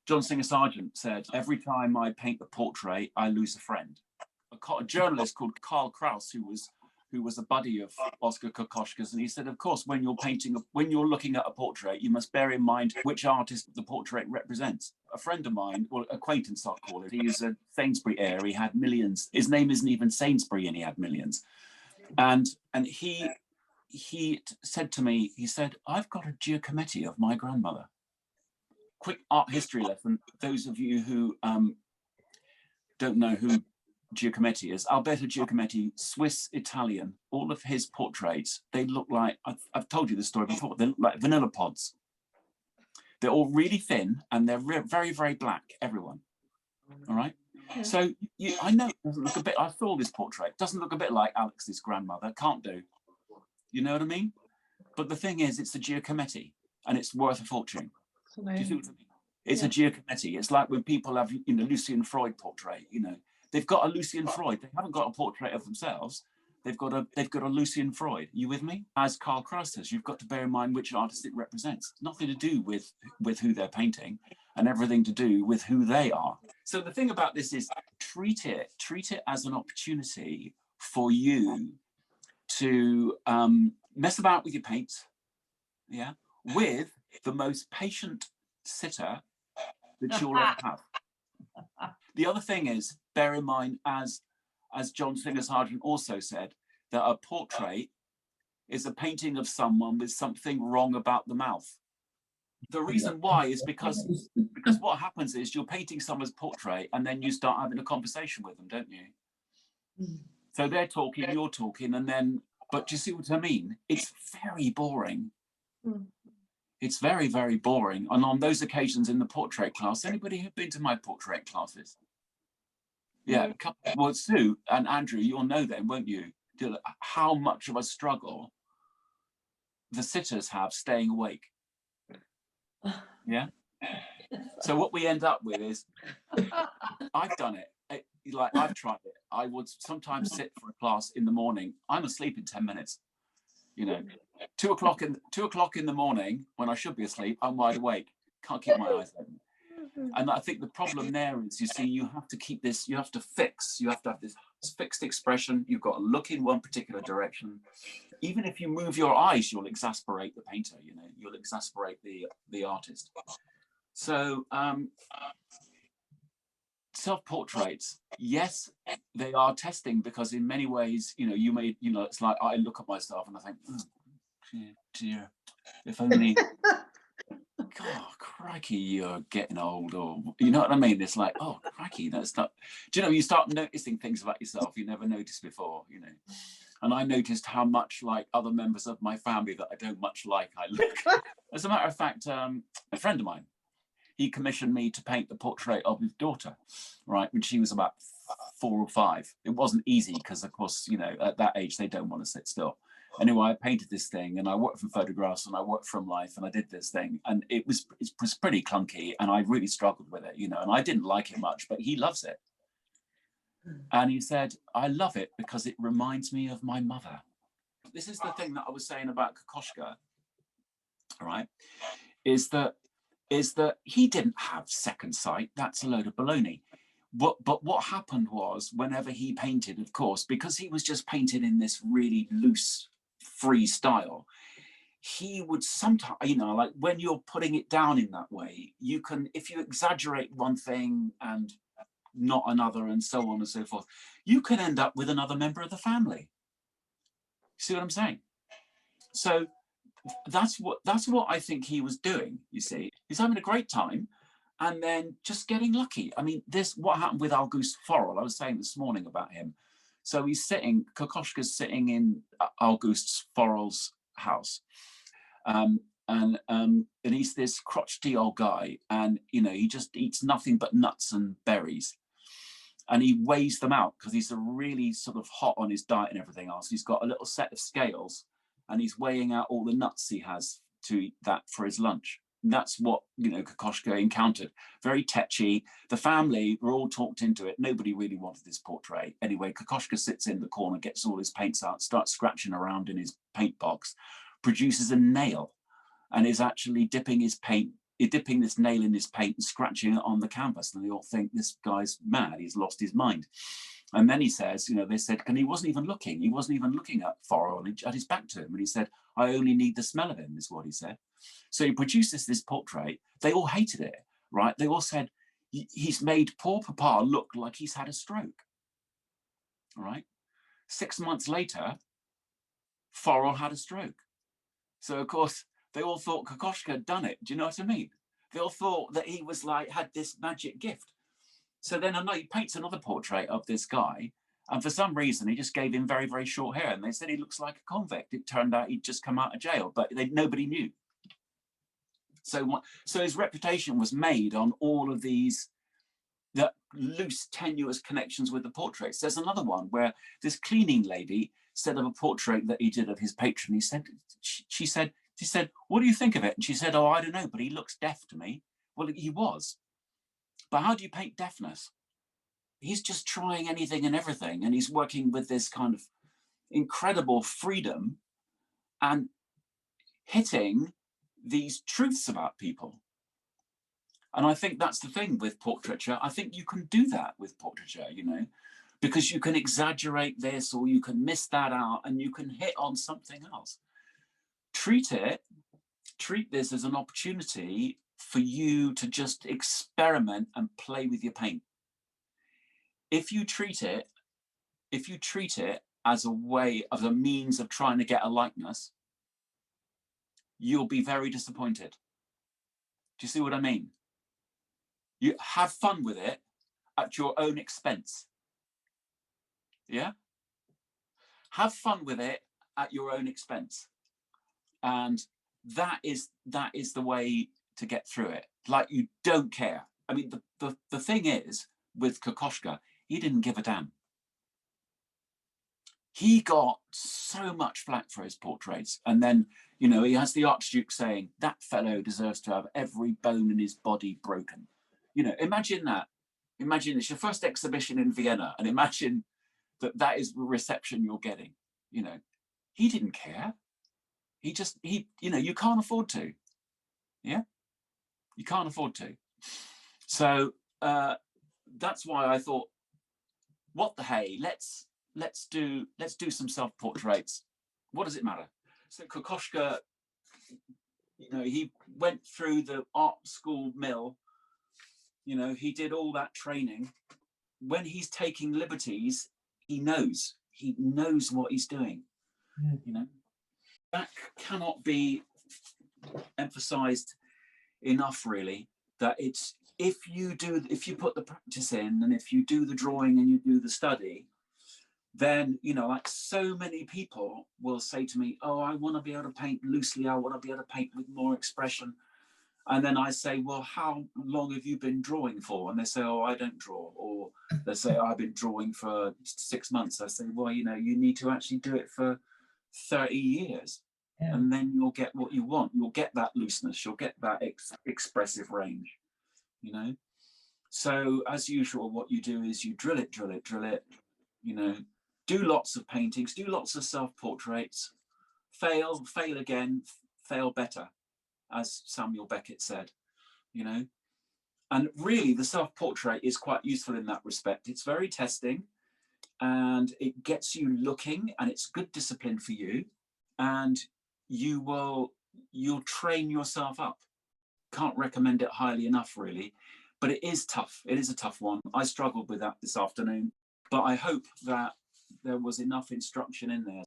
John Singer Sargent said, every time I paint a portrait, I lose a friend. A journalist called Karl Kraus, who was a buddy of Oskar Kokoschka's, and he said, of course, when you're looking at a portrait, you must bear in mind which artist the portrait represents. A friend of mine, or acquaintance I'll call it, he is a Sainsbury heir, he had millions. His name isn't even Sainsbury and he had millions. And he said to me, he said, I've got a Giacometti of my grandmother. Quick art history lesson, those of you who don't know who Giacometti is. Alberto Giacometti, Swiss Italian. All of his portraits, they look like, I've told you this story before, they look like vanilla pods. They're all really thin and they're very, very black, everyone. All right. Yeah. So I know it doesn't look a bit, I saw this portrait, doesn't look a bit like Alex's grandmother, can't do. You know what I mean? But the thing is, it's a Giacometti and it's worth a fortune. Do you see what I mean? It's a Giacometti. It's like when people have, Lucian Freud portrait, they've got a Lucian Freud. They haven't got a portrait of themselves. They've got a Lucian Freud. You with me? As Karl Kraus says, you've got to bear in mind which artist it represents. Nothing to do with who they're painting and everything to do with who they are. So the thing about this is treat it as an opportunity for you to mess about with your paints, with the most patient sitter that you'll ever have. The other thing is, bear in mind, as John Singer Sargent also said, that a portrait is a painting of someone with something wrong about the mouth. The reason why is because what happens is you're painting someone's portrait and then you start having a conversation with them, don't you? So they're talking, you're talking, but do you see what I mean? It's very boring. It's very, very boring. And on those occasions in the portrait class, anybody who've been to my portrait classes? Yeah, well, Sue and Andrew, you'll know them, won't you? How much of a struggle the sitters have staying awake. Yeah. So what we end up with is, I've done it. I've tried it. I would sometimes sit for a class in the morning. I'm asleep in 10 minutes. 2 o'clock in the morning when I should be asleep, I'm wide awake. Can't keep my eyes open. And I think the problem there is, you see, you have to keep this, you have to have this fixed expression. You've got to look in one particular direction. Even if you move your eyes, you'll exasperate the painter, you'll exasperate the artist. So self-portraits, yes, they are testing, because in many ways, it's like I look at myself and I think, oh, dear, if only, God, crikey, you're getting old, or you know what I mean? It's like, oh, crikey, that's not. Do you start noticing things about yourself you never noticed before, And I noticed how much like other members of my family that I don't much like I look. As a matter of fact, a friend of mine, he commissioned me to paint the portrait of his daughter, right, when she was about 4 or 5. It wasn't easy because, of course, at that age, they don't want to sit still. Anyway, I painted this thing, and I worked from photographs and I worked from life, and I did this thing, and it was pretty clunky, and I really struggled with it, and I didn't like it much, but he loves it. And he said, I love it because it reminds me of my mother. This is the thing that I was saying about Kokoschka, right, is that he didn't have second sight. That's a load of baloney. But what happened was, whenever he painted, of course, because he was just painted in this really loose, free style, he would sometimes, like when you're putting it down in that way, you can, if you exaggerate one thing and not another and so on and so forth, you can end up with another member of the family. See what I'm saying? So that's what I think he was doing, you see. He's having a great time and then just getting lucky. I mean, what happened with Auguste Forel, I was saying this morning about him. So Kokoschka's sitting in Auguste Forel's house. And he's this crotchety old guy, and he just eats nothing but nuts and berries, and he weighs them out because he's really sort of hot on his diet and everything else. He's got a little set of scales, and he's weighing out all the nuts he has to eat that for his lunch. And that's what Kokoschka encountered. Very tetchy. The family were all talked into it. Nobody really wanted this portrait. Anyway, Kokoschka sits in the corner, gets all his paints out, starts scratching around in his paint box, produces a nail, and is actually dipping his paint dipping this nail in his paint and scratching it on the canvas, and they all think this guy's mad, he's lost his mind. And then he says, you know, they said, and he wasn't even looking at Forel, at his back to him, and he said, I only need the smell of him, is what he said. So he produces this portrait. They all hated it, right? They all said, he's made poor Papa look like he's had a stroke, right? 6 months later, Forel had a stroke. So of course, they all thought Kokoschka had done it. Do you know what I mean? They all thought that he was like, had this magic gift. So then he paints another portrait of this guy, and for some reason he just gave him very, very short hair, and they said he looks like a convict. It turned out he'd just come out of jail, but nobody knew. So his reputation was made on all of these loose, tenuous connections with the portraits. There's another one where this cleaning lady said of a portrait that he did of his patron, she said, what do you think of it? And she said, oh, I don't know, but he looks deaf to me. Well, he was. But how do you paint deafness? He's just trying anything and everything, and he's working with this kind of incredible freedom and hitting these truths about people. And I think that's the thing with portraiture. I think you can do that with portraiture, you know, because you can exaggerate this or you can miss that out and you can hit on something else. Treat this as an opportunity for you to just experiment and play with your paint. If you treat it as a means of trying to get a likeness, you'll be very disappointed. Do you see what I mean? You have fun with it at your own expense. Yeah? Have fun with it at your own expense. And that is the way to get through it. Like, you don't care. I mean, the thing is, with Kokoschka, he didn't give a damn. He got so much flack for his portraits. And then, you know, he has the Archduke saying, that fellow deserves to have every bone in his body broken. You know, imagine that. Imagine it's your first exhibition in Vienna, and imagine that is the reception you're getting. You know, he didn't care. He you know, you can't afford to. Yeah, you can't afford to. So that's why I thought, what the hey, let's do some self-portraits. What does it matter? So Kokoschka, you know, he went through the art school mill. You know, he did all that training. When he's taking liberties, he knows what he's doing. You know, that cannot be emphasized enough, really, that it's if you put the practice in, and if you do the drawing and you do the study, then, you know, like, so many people will say to me, oh, I want to be able to paint loosely, I want to be able to paint with more expression. And then I say, well, how long have you been drawing for? And they say, oh, I don't draw. Or they say, oh, I've been drawing for 6 months. I say, well, you know, you need to actually do it for 30 years. Yeah. And then you'll get what you want. You'll get that looseness. You'll get that expressive range, you know? So as usual, what you do is you drill it, you know, do lots of paintings, do lots of self-portraits, fail again, fail better, as Samuel Beckett said, you know. And really, the self-portrait is quite useful in that respect. It's very testing, and it gets you looking, and it's good discipline for you, and you'll train yourself up. Can't recommend it highly enough, really, but it is tough. It is a tough one. I struggled with that this afternoon, but I hope that there was enough instruction in there